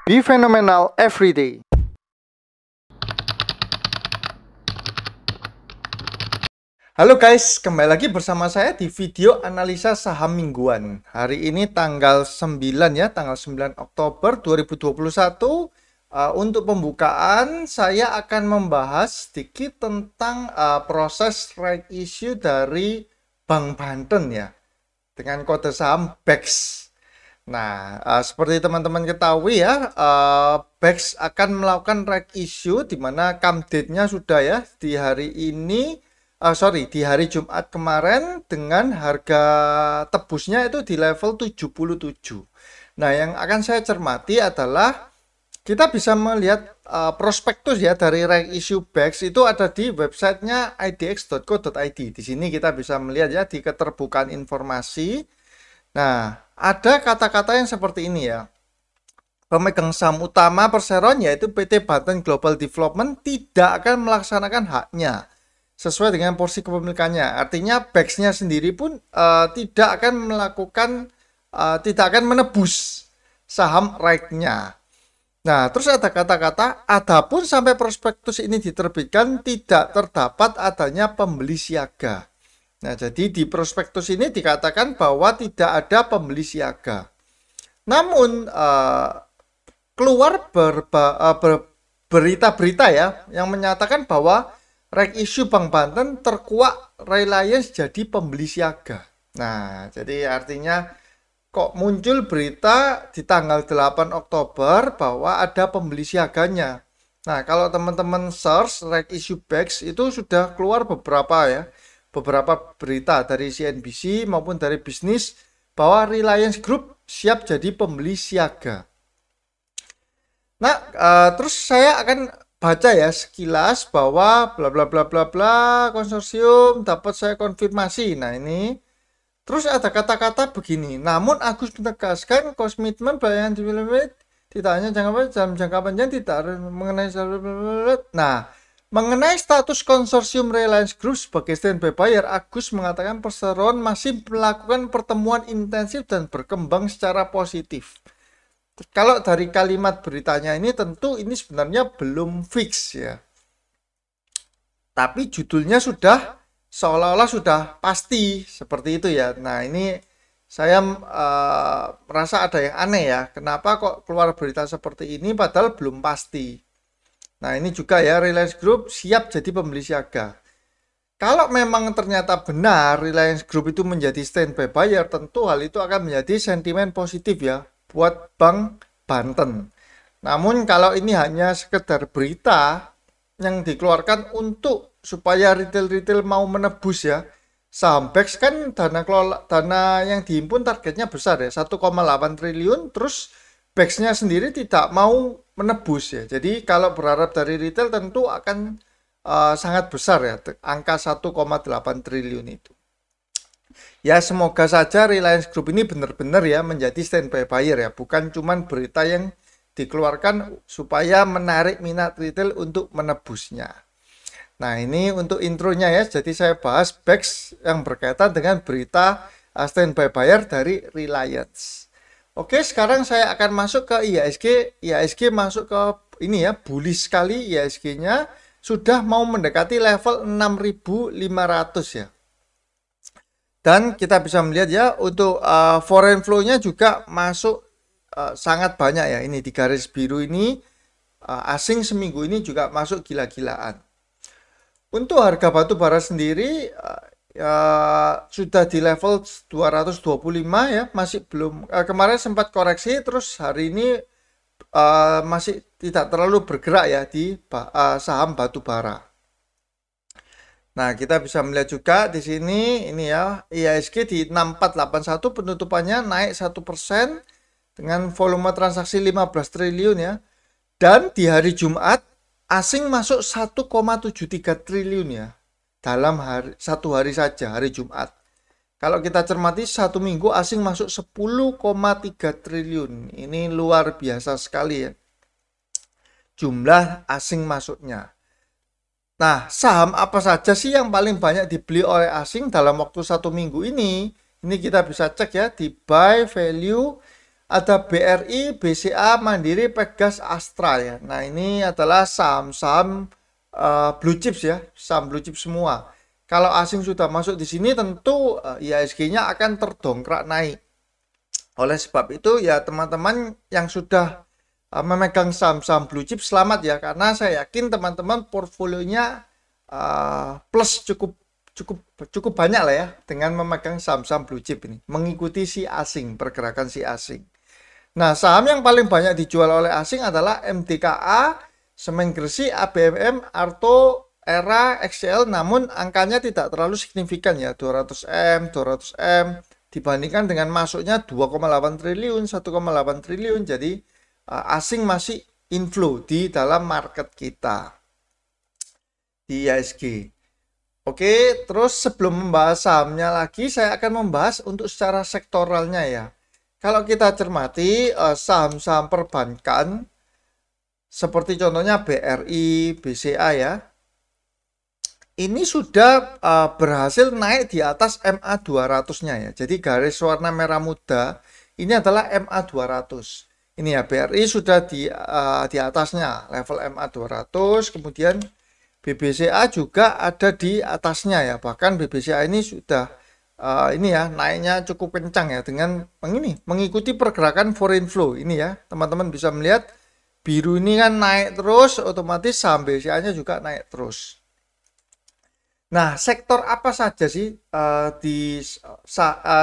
Be phenomenal every day. Halo guys, kembali lagi bersama saya di video analisa saham mingguan. Hari ini tanggal 9 ya, tanggal 9 Oktober 2021. Untuk pembukaan saya akan membahas sedikit tentang proses right issue dari Bank Banten ya, dengan kode saham BEX. Nah, seperti teman-teman ketahui ya, BEX akan melakukan right issue di mana come date-nya sudah ya di hari ini. Di hari Jumat kemarin dengan harga tebusnya itu di level 77. Nah, yang akan saya cermati adalah kita bisa melihat prospektus ya dari right issue BEX itu ada di websitenya idx.co.id. Di sini kita bisa melihat ya di keterbukaan informasi. Nah, ada kata-kata yang seperti ini ya. Pemegang saham utama perseroan yaitu PT Banten Global Development tidak akan melaksanakan haknya sesuai dengan porsi kepemilikannya. Artinya BEX-nya sendiri pun tidak akan menebus saham right-nya. Nah, terus ada kata-kata, adapun sampai prospektus ini diterbitkan tidak terdapat adanya pembeli siaga. Nah, jadi di prospektus ini dikatakan bahwa tidak ada pembeli siaga. Namun keluar berita-berita ya yang menyatakan bahwa right issue Bank Banten terkuak Reliance jadi pembeli siaga. Nah, jadi artinya kok muncul berita di tanggal 8 Oktober bahwa ada pembeli siaganya. Nah, kalau teman-teman search right issue BEX itu sudah keluar beberapa berita dari CNBC maupun dari bisnis bahwa Reliance Group siap jadi pembeli siaga. Nah, terus saya akan baca ya sekilas bahwa bla bla bla bla bla konsorsium dapat saya konfirmasi. Nah, ini terus ada kata-kata begini. Namun Agus menegaskan komitmen pelayanan tidak hanya jangka panjang tidak mengenai mengenai status konsorsium Reliance Group sebagai standby buyer, Agus mengatakan perseroan masih melakukan pertemuan intensif dan berkembang secara positif. Kalau dari kalimat beritanya ini tentu ini sebenarnya belum fix ya. Tapi judulnya sudah seolah-olah sudah pasti seperti itu ya. Nah, ini saya merasa ada yang aneh ya. Kenapa kok keluar berita seperti ini padahal belum pasti. Nah, ini juga ya Reliance Group siap jadi pembeli siaga. Kalau memang ternyata benar Reliance Group itu menjadi standby buyer, tentu hal itu akan menjadi sentimen positif ya buat Bank Banten. Namun kalau ini hanya sekedar berita yang dikeluarkan untuk supaya retail mau menebus ya saham BEX, kan dana yang dihimpun targetnya besar ya 1,8 triliun, terus BEX-nya sendiri tidak mau menebus ya. Jadi kalau berharap dari retail tentu akan sangat besar ya angka 1,8 triliun itu. Ya, semoga saja Reliance Group ini benar-benar ya menjadi standby buyer ya, bukan cuman berita yang dikeluarkan supaya menarik minat retail untuk menebusnya. Nah, ini untuk intronya ya. Jadi saya bahas BEX yang berkaitan dengan berita standby buyer dari Reliance. Oke, sekarang saya akan masuk ke IHSG. IHSG masuk ke ini ya, bullish sekali IHSG-nya sudah mau mendekati level 6.500 ya. Dan kita bisa melihat ya untuk foreign flow-nya juga masuk sangat banyak ya. Ini di garis biru ini asing seminggu ini juga masuk gila-gilaan. Untuk harga batu bara sendiri sudah di level 225 ya, masih belum kemarin sempat koreksi, terus hari ini masih tidak terlalu bergerak ya di saham batu bara. Nah, kita bisa melihat juga di sini ini ya IHSG di 6481 penutupannya naik 1% dengan volume transaksi 15 triliun ya. Dan di hari Jumat asing masuk 1,73 triliun ya. Dalam satu hari saja, hari Jumat. Kalau kita cermati satu minggu asing masuk 10,3 triliun. Ini luar biasa sekali ya. Jumlah asing masuknya. Nah, saham apa saja sih yang paling banyak dibeli oleh asing dalam waktu satu minggu ini? Ini kita bisa cek ya di buy value ada BRI, BCA, Mandiri, Pegas, Astra ya. Nah, ini adalah saham-saham blue chips ya, saham blue chip semua. Kalau asing sudah masuk di sini tentu IHSG-nya akan terdongkrak naik. Oleh sebab itu ya teman-teman yang sudah memegang saham-saham blue chip selamat ya, karena saya yakin teman-teman portfolionya plus cukup banyak lah ya dengan memegang saham-saham blue chip ini, mengikuti si asing, pergerakan si asing. Nah, saham yang paling banyak dijual oleh asing adalah MDKA, Semen Gresik, ABMM, Arto, Era, XCL, namun angkanya tidak terlalu signifikan ya, 200M, 200M dibandingkan dengan masuknya 2,8 triliun, 1,8 triliun. Jadi asing masih inflow di dalam market kita di IHSG. Oke, terus sebelum membahas sahamnya lagi, saya akan membahas untuk secara sektoralnya ya. Kalau kita cermati saham-saham perbankan, seperti contohnya BRI, BCA ya, ini sudah berhasil naik di atas MA 200-nya ya. Jadi garis warna merah muda ini adalah MA 200. Ini ya, BRI sudah di atasnya, level MA 200, kemudian BBCA juga ada di atasnya ya. Bahkan BBCA ini sudah ini ya, naiknya cukup kencang ya dengan mengikuti pergerakan foreign flow. Ini ya, teman-teman bisa melihat biru ini kan naik terus, otomatis saham BCA-nya juga naik terus. Nah, sektor apa saja sih di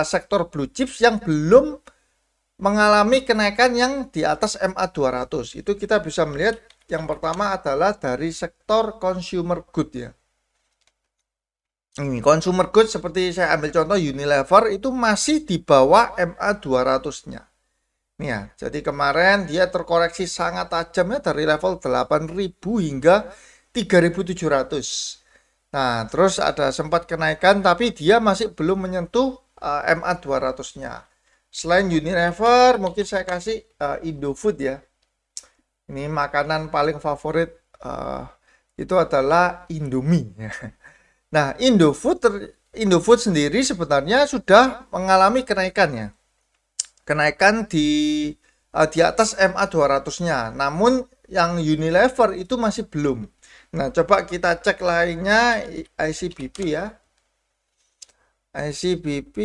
sektor blue chips yang belum mengalami kenaikan yang di atas MA 200? Itu kita bisa melihat yang pertama adalah dari sektor consumer good ya. Ini consumer good seperti saya ambil contoh Unilever itu masih di bawah MA 200-nya. Nih ya, jadi kemarin dia terkoreksi sangat tajam ya dari level 8.000 hingga 3.700. Nah, terus ada sempat kenaikan tapi dia masih belum menyentuh MA 200-nya. Selain Unilever, mungkin saya kasih Indofood ya. Ini makanan paling favorit itu adalah Indomie. Nah, Indofood sendiri sebenarnya sudah mengalami kenaikannya. Kenaikan di atas MA 200-nya. Namun yang Unilever itu masih belum. Nah, coba kita cek lainnya ICBP ya. ICBP.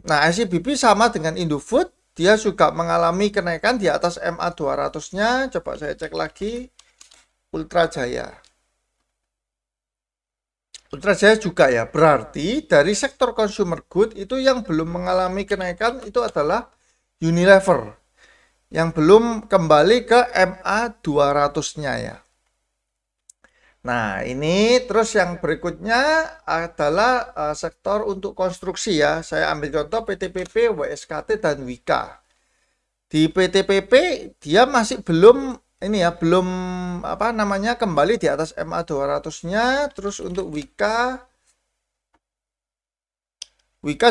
Nah, ICBP sama dengan Indofood. Dia juga mengalami kenaikan di atas MA 200-nya. Coba saya cek lagi. Ultra Jaya. Ultra Jaya juga ya. Berarti dari sektor consumer good itu yang belum mengalami kenaikan itu adalah Unilever. Yang belum kembali ke MA 200-nya ya. Nah, ini terus yang berikutnya adalah sektor untuk konstruksi ya. Saya ambil contoh PTPP, WSKT, dan Wika. Di PTPP dia masih belum ini ya, belum kembali di atas MA 200-nya. Terus untuk Wika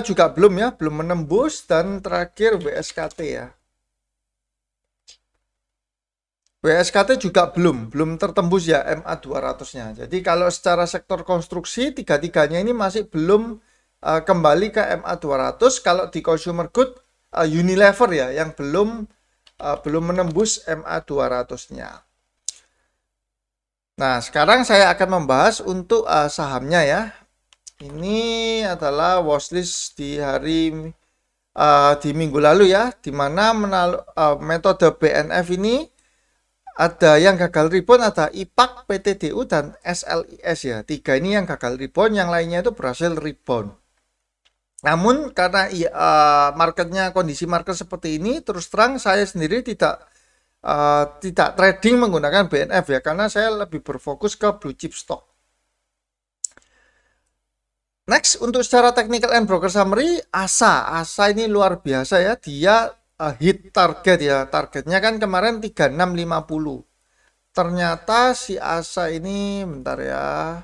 juga belum ya, belum menembus, dan terakhir WSKT ya. WSKT juga belum tertembus ya MA 200-nya. Jadi kalau secara sektor konstruksi tiga-tiganya ini masih belum kembali ke MA 200. Kalau di consumer good Unilever ya yang belum menembus MA 200-nya. Nah, sekarang saya akan membahas untuk sahamnya ya. Ini adalah watchlist di minggu lalu ya, di mana metode BNF ini ada yang gagal rebound, ada IPAK, PTDU, dan SLIS ya. Tiga ini yang gagal rebound, yang lainnya itu berhasil rebound. Namun karena marketnya, kondisi market seperti ini, terus terang saya sendiri tidak trading menggunakan BNF ya, karena saya lebih berfokus ke blue chip stock. Next, untuk secara technical and broker summary, ASA ini luar biasa ya, dia hit target ya. Targetnya kan kemarin 3650. Ternyata si ASA ini bentar ya.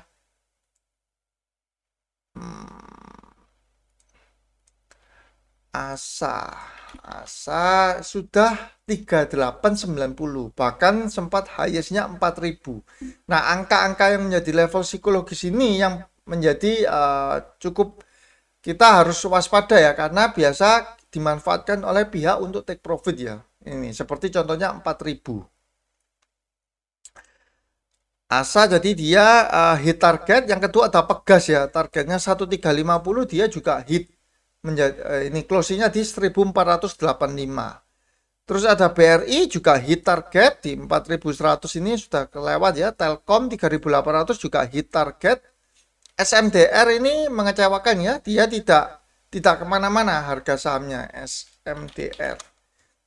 ASA sudah 3890, bahkan sempat highest-nya 4000. Nah, angka-angka yang menjadi level psikologis ini yang menjadi cukup kita harus waspada ya, karena biasa dimanfaatkan oleh pihak untuk take profit ya. Ini seperti contohnya 4000. ASA jadi dia hit target, yang kedua ada Pegas ya, targetnya 1350, dia juga hit menjadi ini closingnya di 1485. Terus ada BRI juga hit target di 4100, ini sudah kelewat ya. Telkom 3800 juga hit target. SMDR ini mengecewakan ya, dia tidak kemana-mana harga sahamnya SMDR.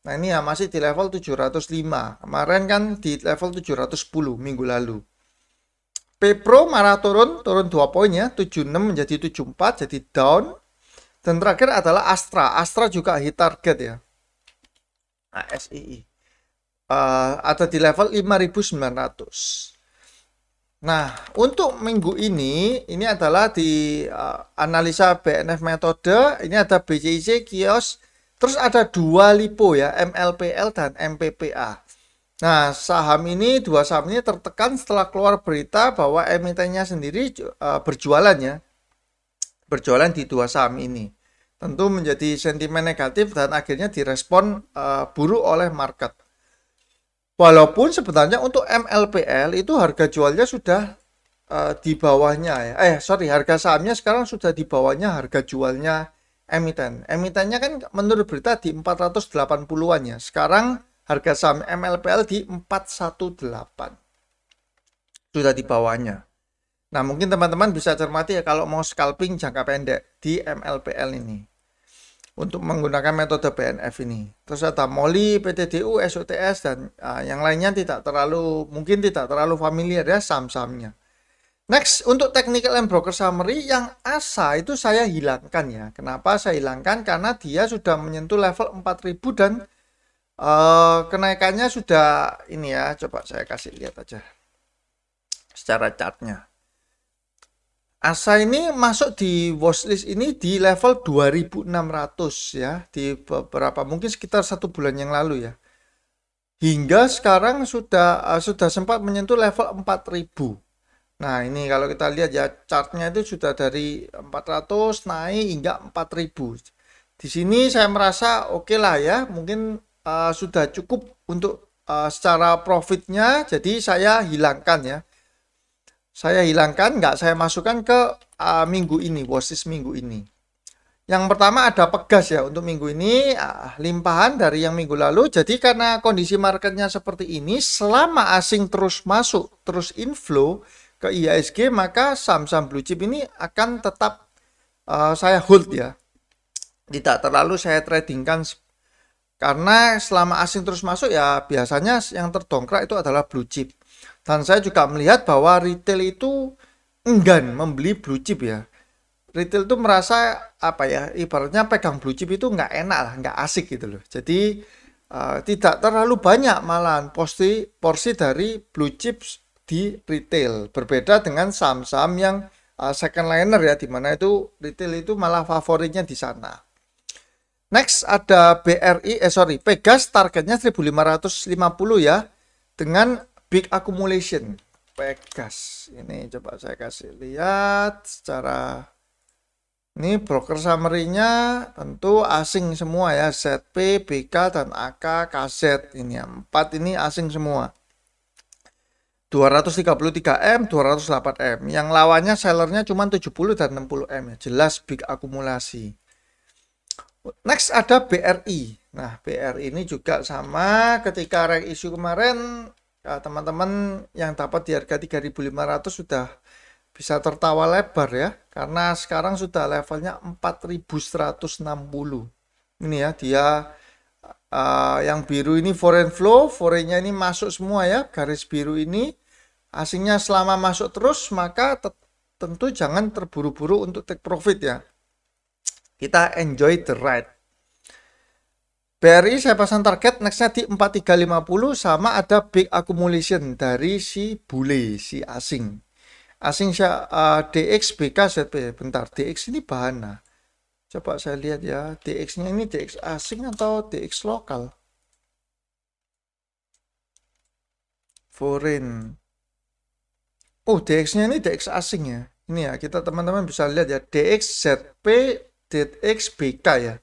Nah ini ya masih di level 705, kemarin kan di level 710 minggu lalu. Pepro marah turun 2 poin ya, 76 menjadi 74, jadi down. Dan terakhir adalah Astra juga hit target ya. ASII ada di level 5.900. Nah, untuk minggu ini adalah di analisa BNF metode, ini ada BCIC, Kios, terus ada dua LIPO ya, MLPL dan MPPA. Nah, dua saham ini tertekan setelah keluar berita bahwa emitennya sendiri berjualan ya. Berjualan di dua saham ini. Tentu menjadi sentimen negatif dan akhirnya direspon buruk oleh market. Walaupun sebenarnya untuk MLPL itu harga jualnya sudah di bawahnya ya. Harga sahamnya sekarang sudah di bawahnya harga jualnya emiten. Emitennya kan menurut berita di 480-an ya. Sekarang harga saham MLPL di 418. Sudah di bawahnya. Nah, mungkin teman-teman bisa cermati ya kalau mau scalping jangka pendek di MLPL ini. Untuk menggunakan metode BNF ini. Terus ada MOLI, PTDU, SOTS, dan yang lainnya mungkin tidak terlalu familiar ya saham-sahamnya. Next, untuk technical and broker summary, yang ASA itu saya hilangkan ya. Kenapa saya hilangkan? Karena dia sudah menyentuh level 4000 dan kenaikannya sudah ini ya. Coba saya kasih lihat aja secara chartnya. ASA ini masuk di watchlist ini di level 2600 ya, di beberapa mungkin sekitar 1 bulan yang lalu ya. Hingga sekarang sudah sempat menyentuh level 4000. Nah, ini kalau kita lihat ya chartnya itu sudah dari 400 naik hingga 4000. Di sini saya merasa oke lah ya, mungkin sudah cukup untuk secara profitnya, jadi saya hilangkan ya. Saya hilangkan, nggak saya masukkan ke minggu ini, watchlist minggu ini. Yang pertama ada Pegas ya, untuk minggu ini limpahan dari yang minggu lalu. Jadi karena kondisi marketnya seperti ini, selama asing terus masuk, terus inflow ke IHSG, maka saham-saham blue chip ini akan tetap saya hold ya. Tidak terlalu saya tradingkan, karena selama asing terus masuk ya biasanya yang terdongkrak itu adalah blue chip. Dan saya juga melihat bahwa retail itu enggan membeli blue chip ya. Retail itu merasa apa ya, ibaratnya pegang blue chip itu nggak enak lah, nggak asik gitu loh. Jadi tidak terlalu banyak malahan porsi dari blue chips di retail. Berbeda dengan saham-saham yang second liner ya, dimana itu retail itu malah favoritnya di sana. Next ada Pegas, targetnya 1550 ya, dengan big accumulation. Pegas ini coba saya kasih lihat secara ini broker summary-nya, tentu asing semua ya, ZP, BK, dan AK, KZ. Ini 4 ini asing semua. 233M, 208M. Yang lawannya sellernya cuma 70 dan 60M ya. Jelas big akumulasi. Next ada BRI. Nah, BRI ini juga sama, ketika rank issue kemarin teman-teman yang dapat di harga 3.500 sudah bisa tertawa lebar ya, karena sekarang sudah levelnya 4.160. Ini ya, dia yang biru ini foreign flow, foreignnya ini masuk semua ya, garis biru ini. Asingnya selama masuk terus, maka tentu jangan terburu-buru untuk take profit ya. Kita enjoy the ride. BRI saya pasang target nextnya di 4350, sama ada big accumulation dari si bule, si asing. Asing DX, BK, ZP. Bentar, DX ini bahana. Coba saya lihat ya, DX-nya ini DX asing atau DX lokal? Foreign. Oh, DX-nya ini DX asing ya. Ini ya, kita teman-teman bisa lihat ya, DXZP, DXBK ya.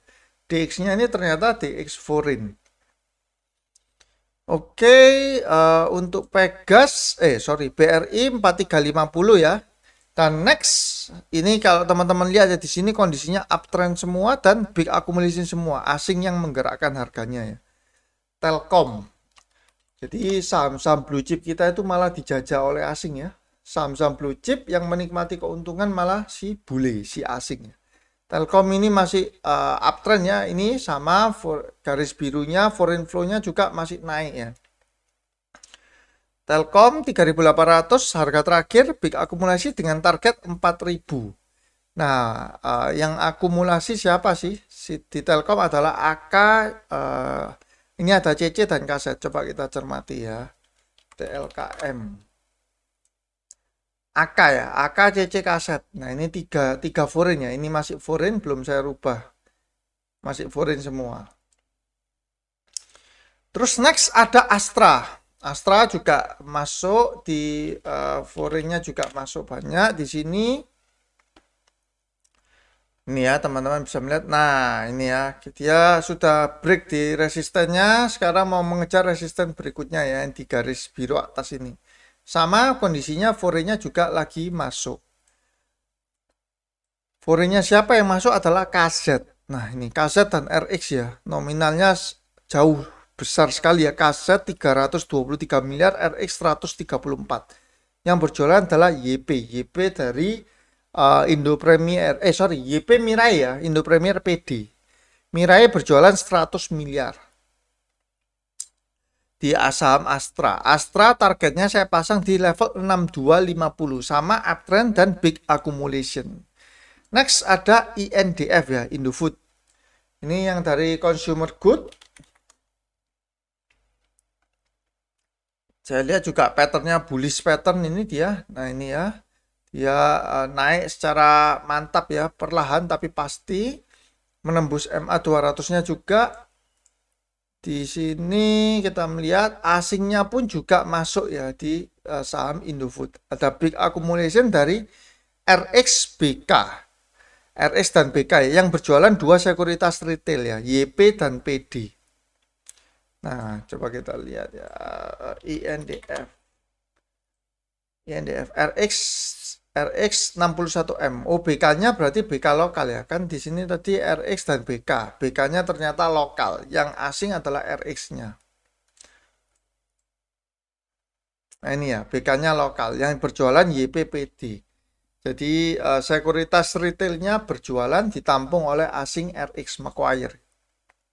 DX-nya ini ternyata DX foreign. Oke, untuk Pegas, BRI 4350 ya. Dan next, ini kalau teman-teman lihat ya di sini kondisinya uptrend semua dan big accumulation semua, asing yang menggerakkan harganya ya. Telkom. Jadi saham-saham blue chip kita itu malah dijajah oleh asing ya. Saham-saham blue chip yang menikmati keuntungan malah si bule, si asing ya. Telkom ini masih uptrend ya, ini sama garis birunya, foreign flow-nya juga masih naik ya. Telkom 3.800 harga terakhir, big akumulasi dengan target 4.000. Nah, yang akumulasi siapa sih? Di Telkom adalah AK, ini ada CC dan kaset. Coba kita cermati ya. TLKM. AK ya, AK, CC, kaset. Nah, ini tiga foreign ya. Ini masih foreign, belum saya rubah. Masih foreign semua. Terus next ada Astra. Astra juga masuk di foreignnya juga masuk banyak di sini. Ini ya teman-teman bisa melihat. Nah ini ya dia sudah break di resistennya. Sekarang mau mengejar resisten berikutnya ya yang di garis biru atas ini. Sama kondisinya foreignnya juga lagi masuk. Foreignnya siapa yang masuk adalah KZ. Nah ini KZ dan RX ya. Nominalnya jauh besar sekali ya. KZ 323 miliar, RX 134. Yang berjualan adalah YP. YP dari Indo Premier, YP Mirai ya, Indo Premier PD. Mirai berjualan 100 miliar. Di saham Astra. Astra targetnya saya pasang di level 6250 sama uptrend dan big accumulation. Next ada INDF ya, Indofood. Ini yang dari consumer good. Saya lihat juga patternnya bullish pattern ini dia. Nah ini ya. Dia naik secara mantap ya, perlahan tapi pasti menembus MA 200-nya juga. Di sini kita melihat asingnya pun juga masuk ya di saham Indofood. Ada big accumulation dari RXBK. RX dan BK ya, yang berjualan dua sekuritas retail ya, YP dan PD. Nah, coba kita lihat ya, INDF. INDF RX 61M. Oh, BK-nya berarti BK lokal ya. Kan di sini tadi RX dan BK. BK-nya ternyata lokal. Yang asing adalah RX-nya. Nah, ini ya, BK-nya lokal. Yang berjualan YPPD. Jadi sekuritas retailnya berjualan ditampung oleh asing RX Macquarie.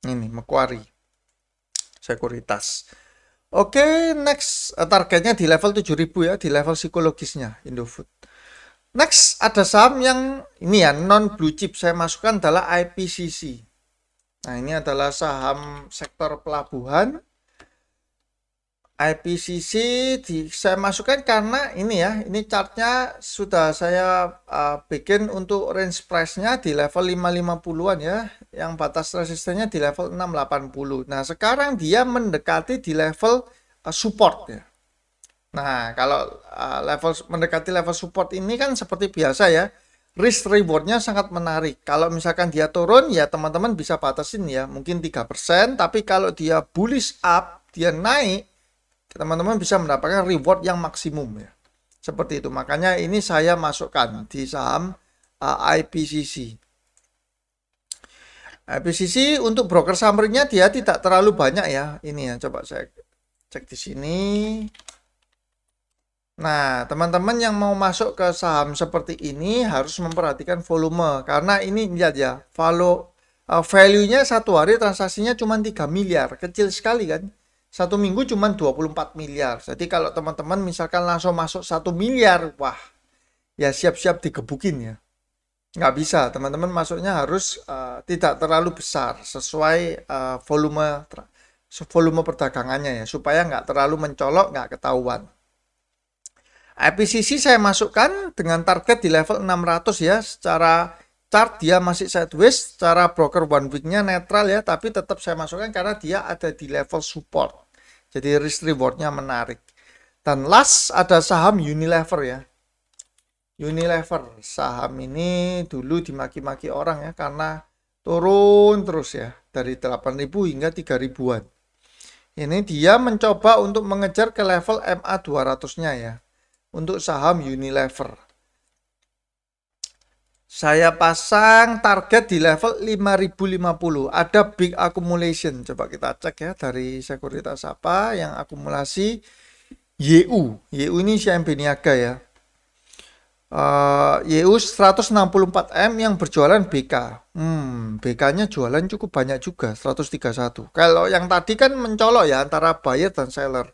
Ini Macquarie. Sekuritas. Oke, next targetnya di level 7.000 ya, di level psikologisnya Indofood. Next ada saham yang ini ya non blue chip saya masukkan adalah IPCC. Nah ini adalah saham sektor pelabuhan. IPCC saya masukkan karena ini ya, ini chartnya sudah saya bikin untuk range price-nya di level 550-an ya, yang batas resistennya di level 680. Nah sekarang dia mendekati di level support ya. Nah, kalau mendekati level support ini kan seperti biasa ya, risk rewardnya sangat menarik. Kalau misalkan dia turun ya teman-teman bisa batasin ya, mungkin 3%, tapi kalau dia bullish up, dia naik, teman-teman bisa mendapatkan reward yang maksimum ya. Seperti itu, makanya ini saya masukkan di saham IPCC. IPCC untuk broker summary-nya dia tidak terlalu banyak ya. Ini ya, coba saya cek di sini. Nah, teman-teman yang mau masuk ke saham seperti ini harus memperhatikan volume. Karena ini lihat ya, value-nya satu hari transaksinya cuma 3 miliar. Kecil sekali kan. Satu minggu cuma 24 miliar. Jadi kalau teman-teman misalkan langsung masuk 1 miliar, wah, ya siap-siap digebukin ya. Nggak bisa, teman-teman masuknya harus tidak terlalu besar. Sesuai volume perdagangannya ya. Supaya nggak terlalu mencolok, nggak ketahuan. IPCC saya masukkan dengan target di level 600 ya. Secara chart dia masih sideways, secara broker one week-nya netral ya, tapi tetap saya masukkan karena dia ada di level support. Jadi risk reward-nya menarik. Dan last ada saham Unilever ya. Unilever, saham ini dulu dimaki-maki orang ya karena turun terus ya dari 8.000 hingga 3.000-an. Ini dia mencoba untuk mengejar ke level MA 200-nya ya untuk saham Unilever. Saya pasang target di level 5.050. Ada big accumulation. Coba kita cek ya dari sekuritas apa yang akumulasi. YU ini CMB Niaga ya. YU 164M yang berjualan BK. BK-nya jualan cukup banyak juga, 131. Kalau yang tadi kan mencolok ya antara buyer dan seller.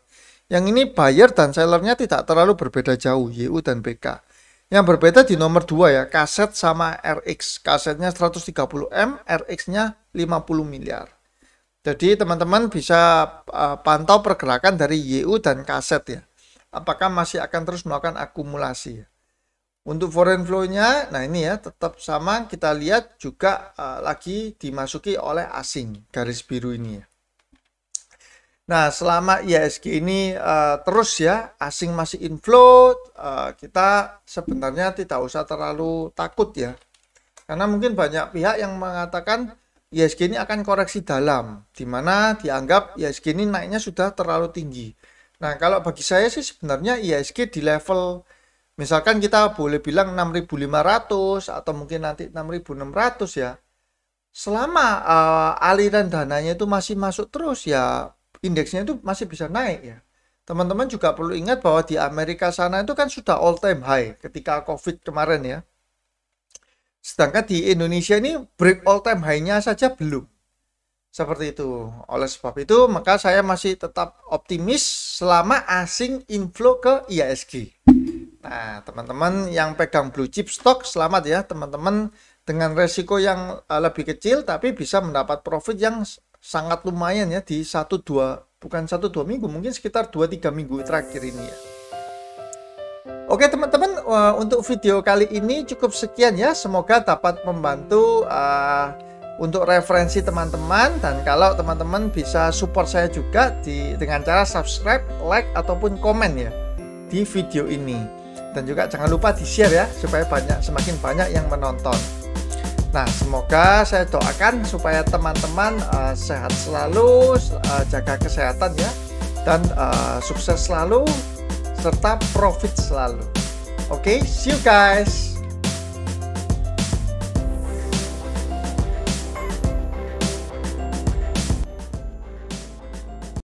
Yang ini buyer dan sellernya tidak terlalu berbeda jauh, YU dan BK. Yang berbeda di nomor 2 ya, kaset sama RX. Kasetnya 130M, RX-nya 50 miliar. Jadi teman-teman bisa pantau pergerakan dari YU dan kaset ya. Apakah masih akan terus melakukan akumulasi. Untuk foreign flow-nya, nah ini ya tetap sama, kita lihat juga lagi dimasuki oleh asing, garis biru ini ya. Nah, selama IHSG ini terus ya, asing masih inflow, kita sebenarnya tidak usah terlalu takut ya. Karena mungkin banyak pihak yang mengatakan IHSG ini akan koreksi dalam, di mana dianggap IHSG ini naiknya sudah terlalu tinggi. Nah, kalau bagi saya sih sebenarnya IHSG di level, misalkan kita boleh bilang 6.500 atau mungkin nanti 6.600 ya. Selama aliran dananya itu masih masuk terus ya, indeksnya itu masih bisa naik ya. Teman-teman juga perlu ingat bahwa di Amerika sana itu kan sudah all time high ketika COVID kemarin ya. Sedangkan di Indonesia ini break all time high-nya saja belum. Seperti itu. Oleh sebab itu maka saya masih tetap optimis selama asing inflow ke IHSG. Nah, teman-teman yang pegang blue chip stock selamat ya, teman-teman dengan resiko yang lebih kecil tapi bisa mendapat profit yang sangat lumayan ya di 1-2 minggu, mungkin sekitar 2-3 minggu terakhir ini ya. Oke teman-teman, untuk video kali ini cukup sekian ya, semoga dapat membantu untuk referensi teman-teman, dan kalau teman-teman bisa support saya juga dengan cara subscribe, like ataupun komen ya di video ini, dan juga jangan lupa di share ya supaya semakin banyak yang menonton. Nah, semoga saya doakan supaya teman-teman sehat selalu, jaga kesehatan ya, dan sukses selalu serta profit selalu. Oke, see you guys.